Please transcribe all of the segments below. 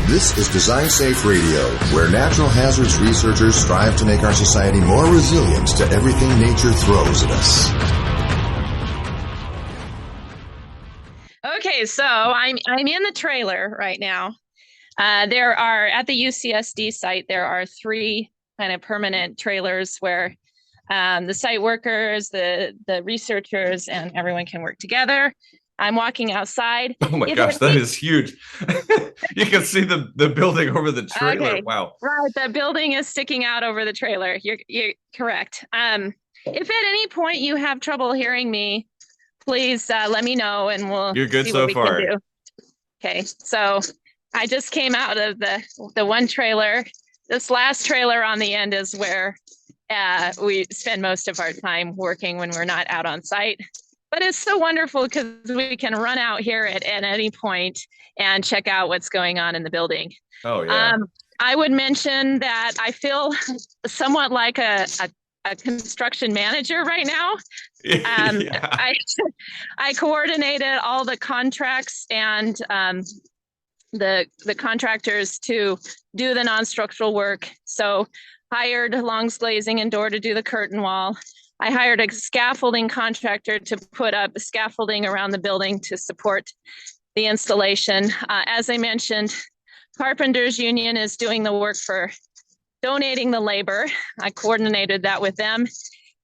This is Design Safe Radio, where natural hazards researchers strive to make our society more resilient to everything nature throws at us. Okay, so I'm in the trailer right now. There are, at the UCSD site, there are 3 kind of permanent trailers where the site workers, the researchers, and everyone can work together. I'm walking outside. Oh my gosh, that is huge. You can see the building over the trailer. Okay. Wow. Right, the building is sticking out over the trailer. You're correct. If at any point you have trouble hearing me, please let me know and we'll You're good see so what we far. can do. Okay, so I just came out of the one trailer. This last trailer on the end is where we spend most of our time working when we're not out on site. But it's so wonderful because we can run out here at any point and check out what's going on in the building. Oh, yeah. I would mention that I feel somewhat like a construction manager right now. Yeah. I coordinated all the contracts and the contractors to do the non-structural work. So hired Long's Glazing and Door to do the curtain wall. I hired a scaffolding contractor to put up scaffolding around the building to support the installation. As I mentioned, Carpenters Union is doing the work for donating the labor. I coordinated that with them.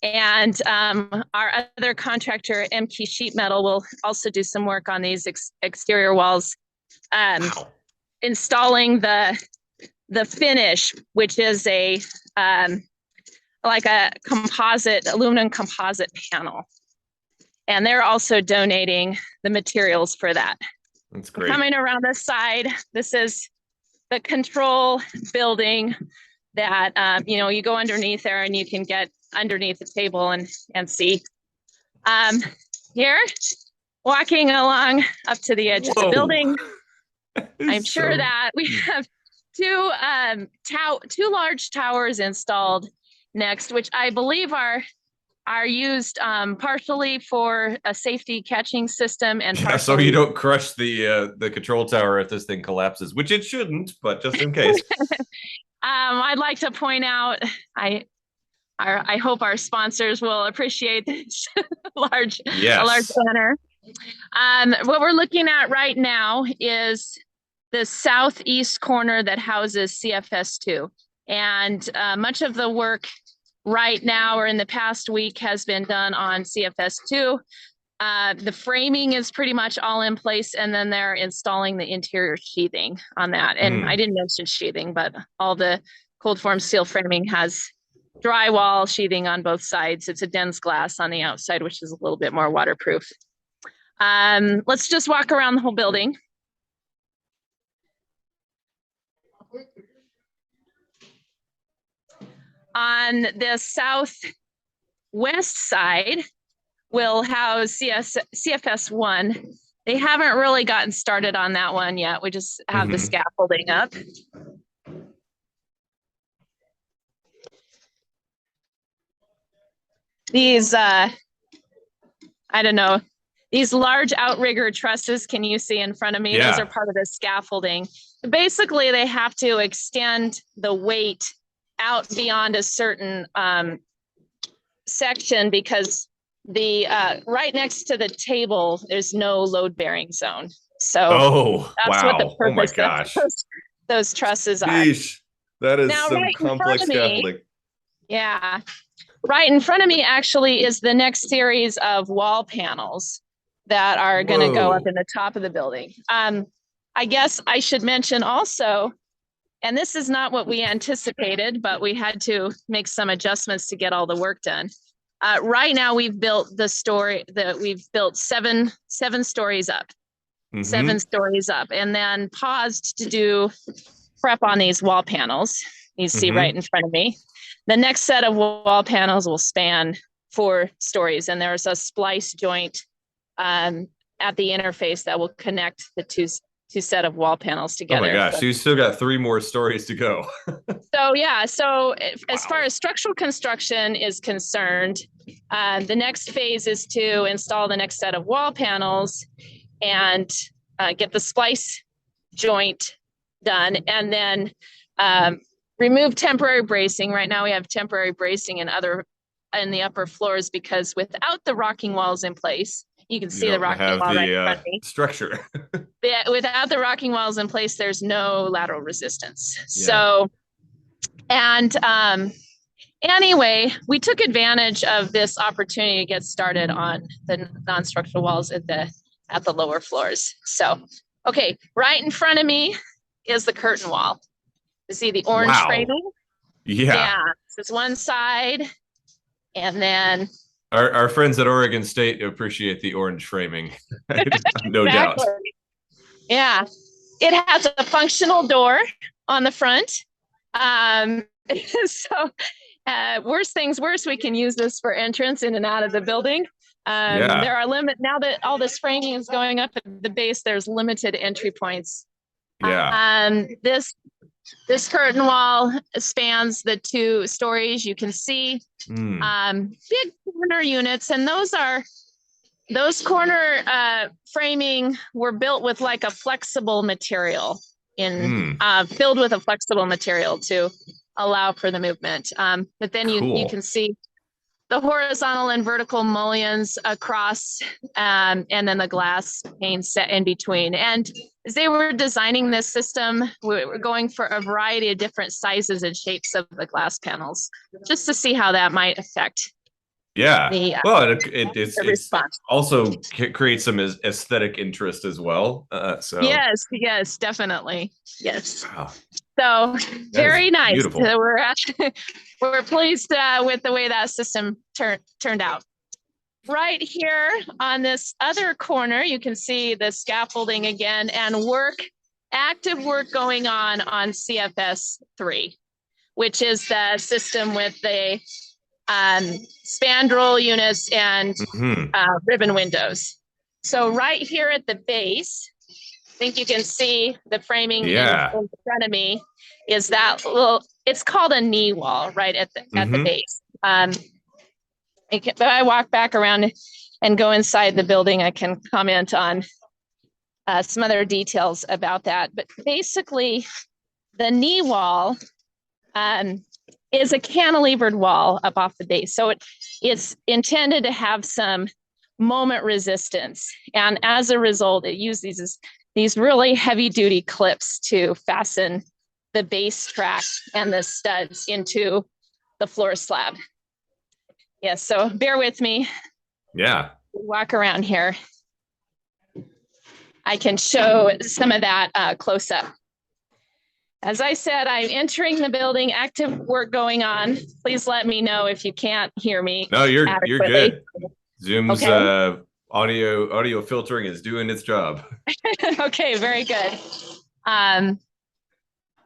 And our other contractor, MK Sheet Metal, will also do some work on these exterior walls, installing the finish, which is like a aluminum composite panel. And they're also donating the materials for that. That's great. Coming around this side, this is the control building that, you go underneath there and you can get underneath the table and see. Here, walking along up to the edge of the building, I'm sure that we have two large towers installed next, which I believe are used partially for a safety catching system and partially so you don't crush the control tower if this thing collapses, which it shouldn't, but just in case. I'd like to point out, I hope our sponsors will appreciate this a large banner. What we're looking at right now is the southeast corner that houses CFS2. And much of the work right now or in the past week has been done on CFS2. The framing is pretty much all in place, and then they're installing the interior sheathing on that. And I didn't mention sheathing, but all the cold form steel framing has drywall sheathing on both sides. It's a dense glass on the outside, which is a little bit more waterproof. Let's just walk around the whole building. On the southwest side, we'll house CFS1. They haven't really gotten started on that one yet. We just have the scaffolding up. These, I don't know, these large outrigger trusses, can you see in front of me? Yeah. Those are part of the scaffolding. Basically, they have to extend the weight out beyond a certain section because the right next to the table, there's no load bearing zone. So that's what the purpose of those trusses are. Sheesh. That is now, some right complex scaffolding. Yeah. Right in front of me actually is the next series of wall panels that are going to go up in the top of the building. I guess I should mention also, and this is not what we anticipated, but we had to make some adjustments to get all the work done. Right now, we've built seven stories up, 7 stories up, and then paused to do prep on these wall panels. You see right in front of me. The next set of wall panels will span 4 stories, and there's a splice joint at the interface that will connect the two set of wall panels together. Oh my gosh, so you still got 3 more stories to go. So as far as structural construction is concerned, the next phase is to install the next set of wall panels and get the splice joint done, and then remove temporary bracing. Right now we have temporary bracing in the upper floors because without the rocking walls in place, you can see the rocking wall right in front of me. Structure. Without the rocking walls in place, there's no lateral resistance. Yeah. So, and anyway, we took advantage of this opportunity to get started on the non-structural walls at the lower floors. So, okay, right in front of me is the curtain wall. You see the orange framing? Yeah. This is one side, and then our friends at Oregon State appreciate the orange framing. No doubt. Yeah, it has a functional door on the front. So worst things worse, we can use this for entrance in and out of the building. There are now that all this framing is going up at the base, there's limited entry points. Yeah. This curtain wall spans the 2 stories. You can see big corner units, and those corner framing were built with like a flexible material filled with a flexible material to allow for the movement. But then you can see the horizontal and vertical mullions across, and then the glass pane set in between. And as they were designing this system, we were going for a variety of different sizes and shapes of the glass panels, just to see how that might affect. Yeah. Well, it also creates some aesthetic interest as well. So yes, definitely. Yes. Wow. So very nice. Beautiful. So we're pleased with the way that system turned out. Right here on this other corner, you can see the scaffolding again and active work going on CFS 3, which is the system with the spandrel units and ribbon windows. So right here at the base, I think you can see the framing in front of me is that it's called a knee wall right at the base. But I walk back around and go inside the building, I can comment on some other details about that. But basically, the knee wall is a cantilevered wall up off the base. So it's intended to have some moment resistance. And as a result, it uses these really heavy duty clips to fasten the base track and the studs into the floor slab. Yeah, so bear with me. Yeah. Walk around here. I can show some of that close up. As I said, I'm entering the building, active work going on. Please let me know if you can't hear me. No, you're good. Zoom's audio filtering is doing its job. Okay, very good.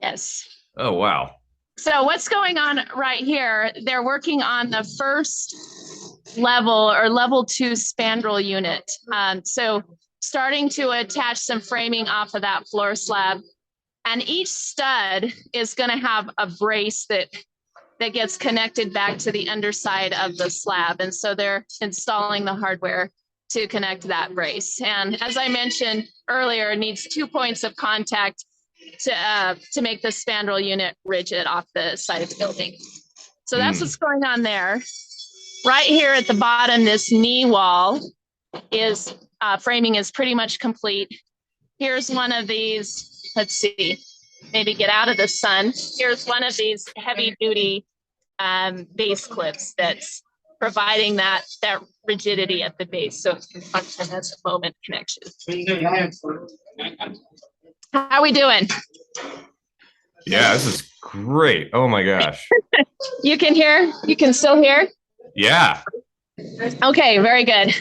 Yes. Oh, wow. So what's going on right here? They're working on the first level or level 2 spandrel unit. So starting to attach some framing off of that floor slab. And each stud is going to have a brace that gets connected back to the underside of the slab. And so they're installing the hardware to connect that brace. And as I mentioned earlier, it needs 2 points of contact to make the spandrel unit rigid off the side of the building. So that's what's going on there. Right here at the bottom, this knee wall is framing is pretty much complete. Here's one of these. Let's see, maybe get out of the sun. Here's one of these heavy duty base clips that's providing that rigidity at the base so it can function as a moment connection. How are we doing? Yeah, this is great. Oh my gosh. You can hear? You can still hear? Yeah. Okay, very good.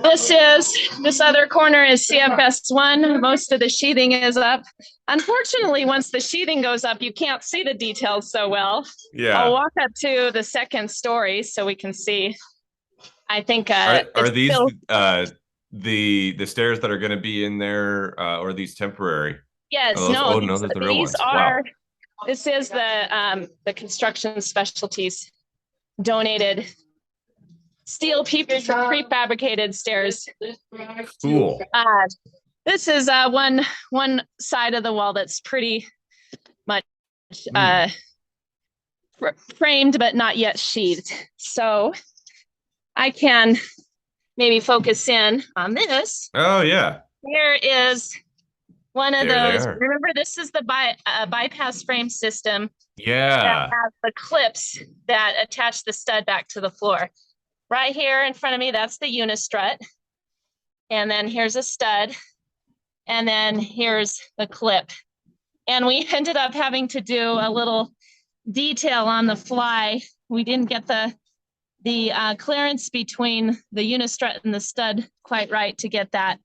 This other corner is CFS1. Most of the sheathing is up. Unfortunately, once the sheathing goes up, you can't see the details so well. Yeah. I'll walk up to the second story so we can see. I think are these the stairs that are going to be in there, or these temporary? Yes. No, those are the real ones. Wow. This is the construction specialties donated steel prefabricated stairs. Cool. This is one side of the wall that's pretty much framed, but not yet sheathed. So I can maybe focus in on this. Oh, yeah. Here is one of those. Remember, this is the bypass frame system. Yeah. That has the clips that attach the stud back to the floor. Right here in front of me, that's the unistrut. And then here's a stud. And then here's the clip. And we ended up having to do a little detail on the fly. We didn't get the clearance between the unistrut and the stud quite right to get that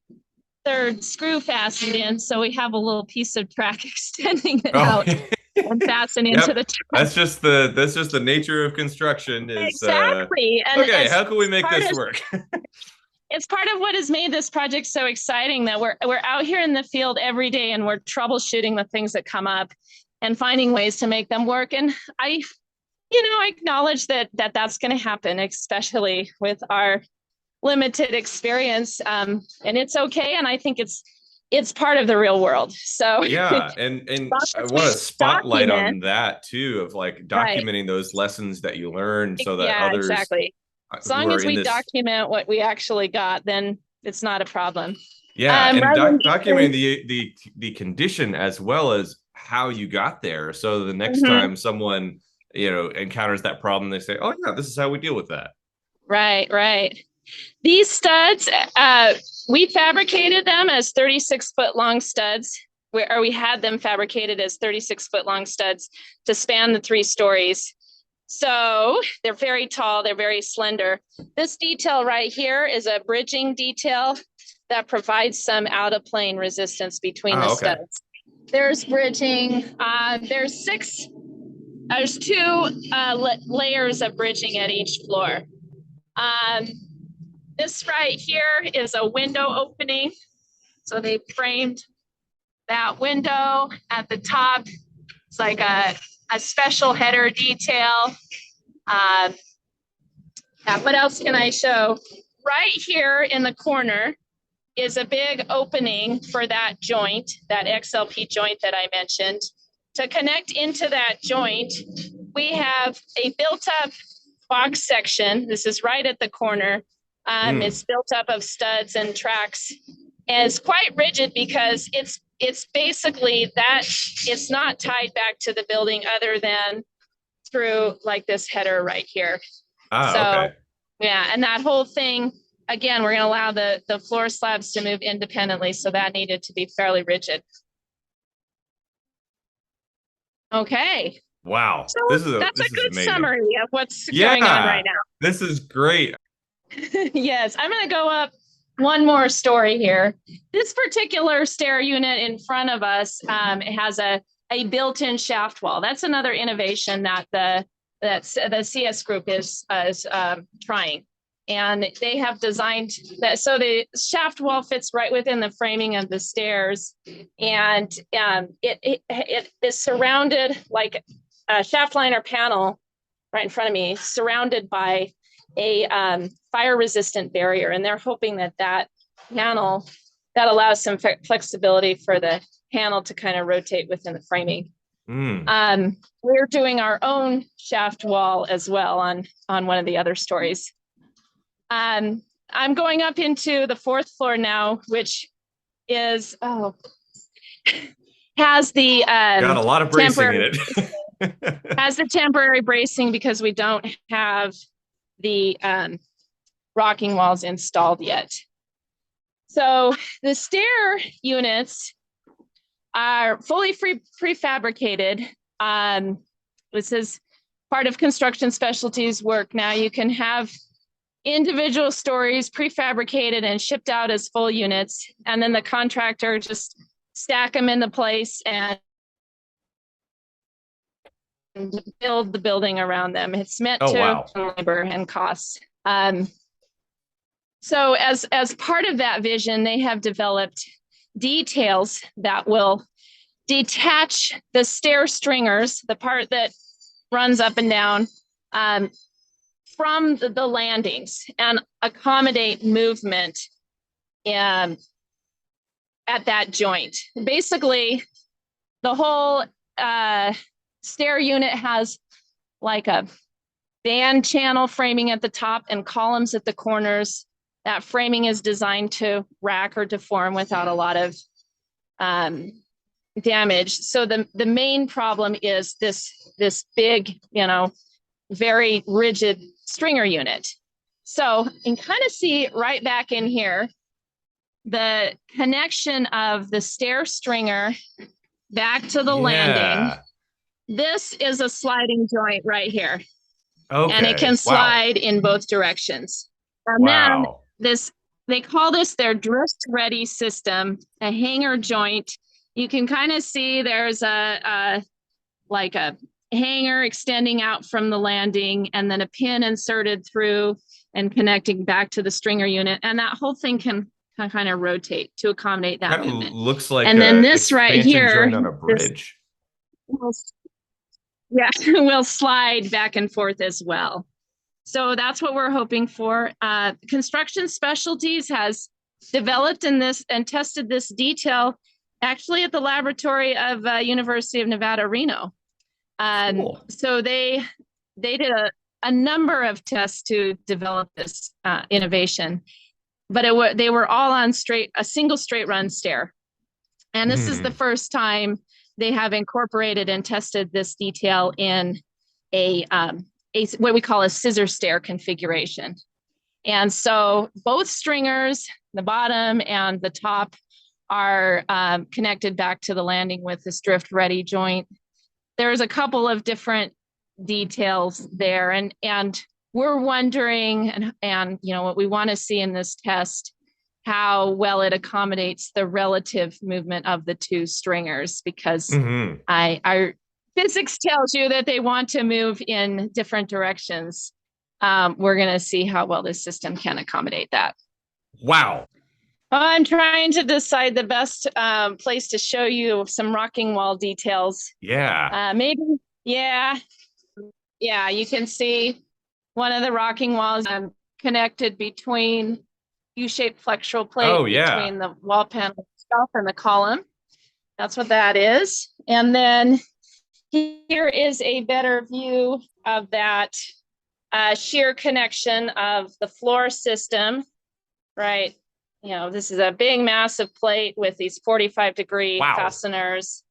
third screw fastened in. So we have a little piece of track extending it out and fasten into the track. That's just the nature of construction. Exactly. Okay, how can we make this work? It's part of what has made this project so exciting, that we're out here in the field every day and we're troubleshooting the things that come up and finding ways to make them work. And I acknowledge that that's going to happen, especially with our limited experience. And it's okay. And I think it's part of the real world. So yeah, and I want to spotlight on that too, of like documenting those lessons that you learned, so that others. Exactly. As long as we document what we actually got, then it's not a problem. Yeah, and documenting the condition as well as how you got there, so the next time someone encounters that problem, they say, "Oh yeah, this is how we deal with that." Right. These studs, we fabricated them as 36-foot long studs, we had them fabricated as 36-foot long studs to span the 3 stories. So they're very tall, they're very slender. This detail right here is a bridging detail that provides some out-of-plane resistance between the studs. There's bridging, there's 2 layers of bridging at each floor. This right here is a window opening. So they framed that window at the top. It's like a special header detail. What else can I show? Right here in the corner is a big opening for that joint, that XLP joint that I mentioned. To connect into that joint, we have a built-up box section. This is right at the corner. It's built up of studs and tracks, and it's quite rigid because it's basically that it's not tied back to the building other than through like this header right here. Yeah, and that whole thing, again, we're going to allow the floor slabs to move independently, so that needed to be fairly rigid. Okay. Wow. So that's a good summary of what's going on right now. This is great. Yes, I'm going to go up one more story here. This particular stair unit in front of us, it has a built-in shaft wall. That's another innovation that the CS group is trying. And they have designed that so the shaft wall fits right within the framing of the stairs, and it is surrounded like a shaft liner panel right in front of me, surrounded by a fire-resistant barrier. And they're hoping that panel that allows some flexibility for the panel to kind of rotate within the framing. We're doing our own shaft wall as well on one of the other stories. I'm going up into the 4th floor now, which is has the got a lot of bracing in it. Has the temporary bracing because we don't have the rocking walls installed yet. So the stair units are fully prefabricated. This is part of Construction Specialties work. Now you can have individual stories prefabricated and shipped out as full units, and then the contractor just stack them into place and build the building around them. It's meant to labor and costs. So as part of that vision, they have developed details that will detach the stair stringers, the part that runs up and down, from the landings and accommodate movement at that joint. Basically, the whole stair unit has like a band channel framing at the top and columns at the corners. That framing is designed to rack or deform without a lot of damage. So the main problem is this big, very rigid stringer unit. So you can kind of see right back in here, the connection of the stair stringer back to the landing. This is a sliding joint right here. Okay. And it can slide in both directions. And then they call this their drift ready system, a hanger joint. You can kind of see there's a hanger extending out from the landing and then a pin inserted through and connecting back to the stringer unit. And that whole thing can kind of rotate to accommodate that movement. Looks like, and then this right here on a bridge. Will slide back and forth as well. So that's what we're hoping for. Construction Specialties has developed in this and tested this detail actually at the laboratory of University of Nevada, Reno. Cool. So they did a number of tests to develop this innovation, but they were all on a single straight run stair. And this is the first time they have incorporated and tested this detail in a what we call a scissor stair configuration. And so both stringers, the bottom and the top, are connected back to the landing with this drift ready joint. There's a couple of different details there, and we're wondering, and what we want to see in this test, how well it accommodates the relative movement of the two stringers, because our physics tells you that they want to move in different directions. We're going to see how well this system can accommodate that. Wow. I'm trying to decide the best place to show you some rocking wall details. Yeah. Yeah, you can see one of the rocking walls connected between U-shaped flexural plate between the wall panel itself and the column. That's what that is. And then here is a better view of that shear connection of the floor system, right? This is a big, massive plate with these 45-degree fasteners.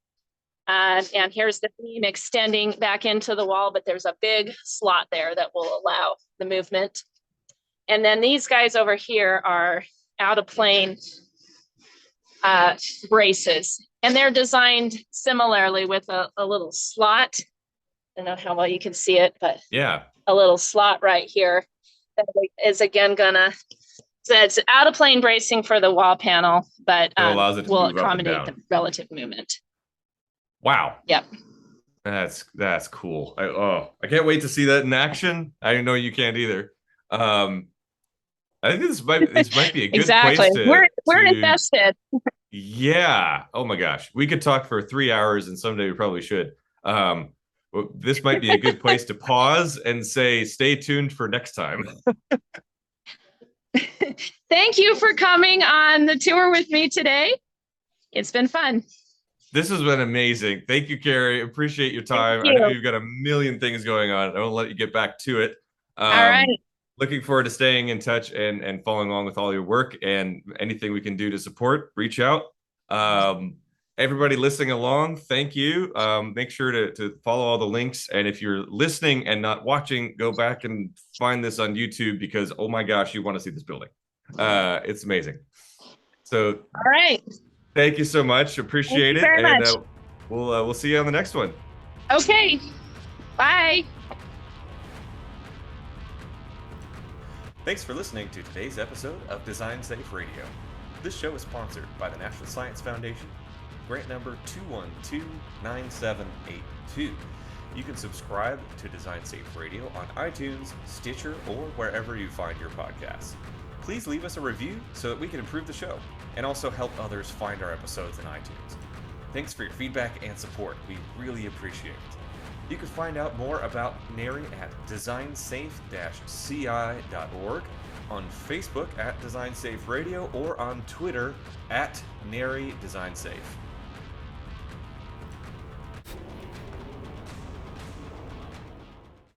And here's the beam extending back into the wall, but there's a big slot there that will allow the movement. And then these guys over here are out of plane braces. And they're designed similarly with a little slot. I don't know how well you can see it, but a little slot right here that is again so it's out of plane bracing for the wall panel, but will accommodate the relative movement. Wow. Yep. That's cool. I can't wait to see that in action. I know you can't either. I think this might be a good place to... We're invested. Yeah. Oh my gosh. We could talk for 3 hours, and someday we probably should. This might be a good place to pause and say, stay tuned for next time. Thank you for coming on the tour with me today. It's been fun. This has been amazing. Thank you, Keri. Appreciate your time. I know you've got a million things going on. I won't let you get back to it. All right. Looking forward to staying in touch and following along with all your work, and anything we can do to support, reach out. Everybody listening along, thank you. Make sure to follow all the links. And if you're listening and not watching, go back and find this on YouTube, because, oh my gosh, you want to see this building. It's amazing. So, all right. Thank you so much. Appreciate it. Very much. We'll see you on the next one. Okay. Bye. Thanks for listening to today's episode of Design Safe Radio. This show is sponsored by the National Science Foundation, grant number 2129782. You can subscribe to Design Safe Radio on iTunes, Stitcher, or wherever you find your podcasts. Please leave us a review so that we can improve the show, and also help others find our episodes in iTunes. Thanks for your feedback and support. We really appreciate it. You can find out more about NHERI at designsafe-ci.org. on Facebook at Design Safe Radio or on Twitter at NHERI Design Safe.